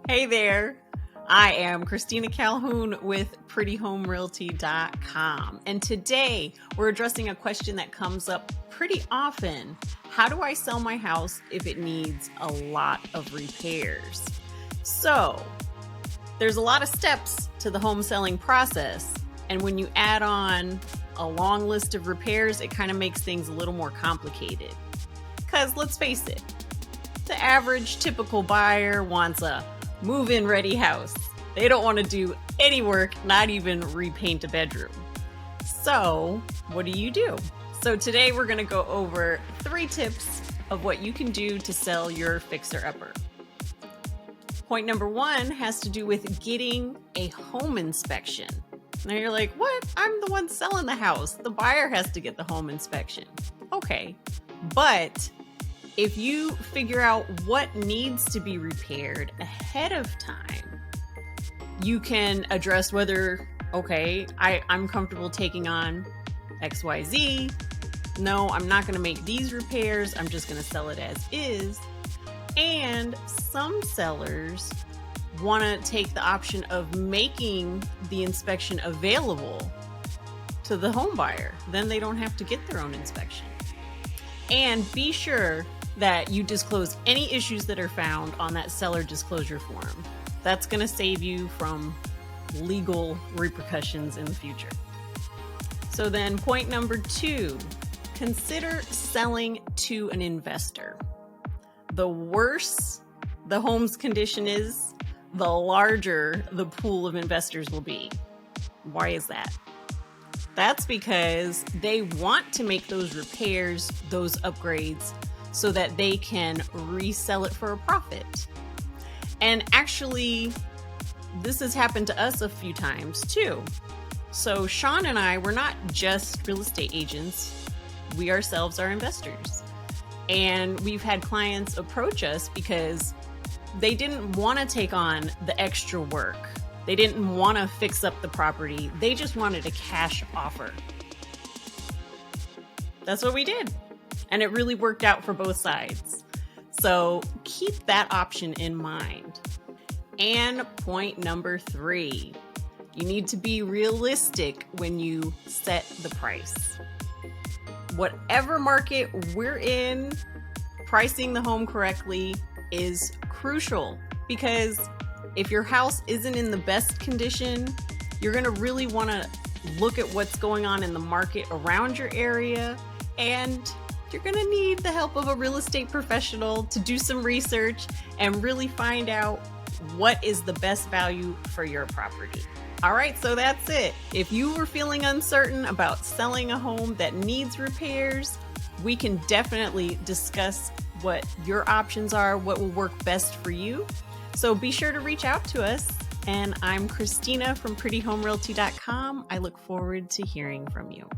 Hey there. I am Christina Calhoun with prettyhomerealty.com. And today we're addressing a question that comes up pretty often. How do I sell my house if it needs a lot of repairs? So there's a lot of steps to the home selling process. And when you add on a long list of repairs, it kind of makes things a little more complicated. Because let's face it, the average typical buyer wants a move-in ready house. They don't want to do any work, not even repaint a bedroom. So what do? So today we're going to go over 3 tips of what you can do to sell your fixer-upper. Point number 1 has to do with getting a home inspection. Now you're like, what? I'm the one selling the house. The buyer has to get the home inspection. Okay, but if you figure out what needs to be repaired ahead of time, you can address whether, okay, I'm comfortable taking on XYZ. No, I'm not going to make these repairs. I'm just going to sell it as is. And some sellers want to take the option of making the inspection available to the home buyer. Then they don't have to get their own inspection. And be sure that you disclose any issues that are found on that seller disclosure form. That's going to save you from legal repercussions in the future. So then point number 2, consider selling to an investor. The worse the home's condition is, the larger the pool of investors will be. Why is that? That's because they want to make those repairs, those upgrades, so that they can resell it for a profit. And actually, this has happened to us a few times too. So Sean and I, we're not just real estate agents. We ourselves are investors. And we've had clients approach us because they didn't want to take on the extra work. They didn't want to fix up the property. They just wanted a cash offer. That's what we did. And it really worked out for both sides. So keep that option in mind. And point number 3, you need to be realistic when you set the price. Whatever market we're in, pricing the home correctly is crucial, because if your house isn't in the best condition, you're going to really want to look at what's going on in the market around your area, and you're going to need the help of a real estate professional to do some research and really find out what is the best value for your property. All right, so that's it. If you were feeling uncertain about selling a home that needs repairs, we can definitely discuss what your options are, what will work best for you. So be sure to reach out to us. And I'm Christina from prettyhomerealty.com. I look forward to hearing from you.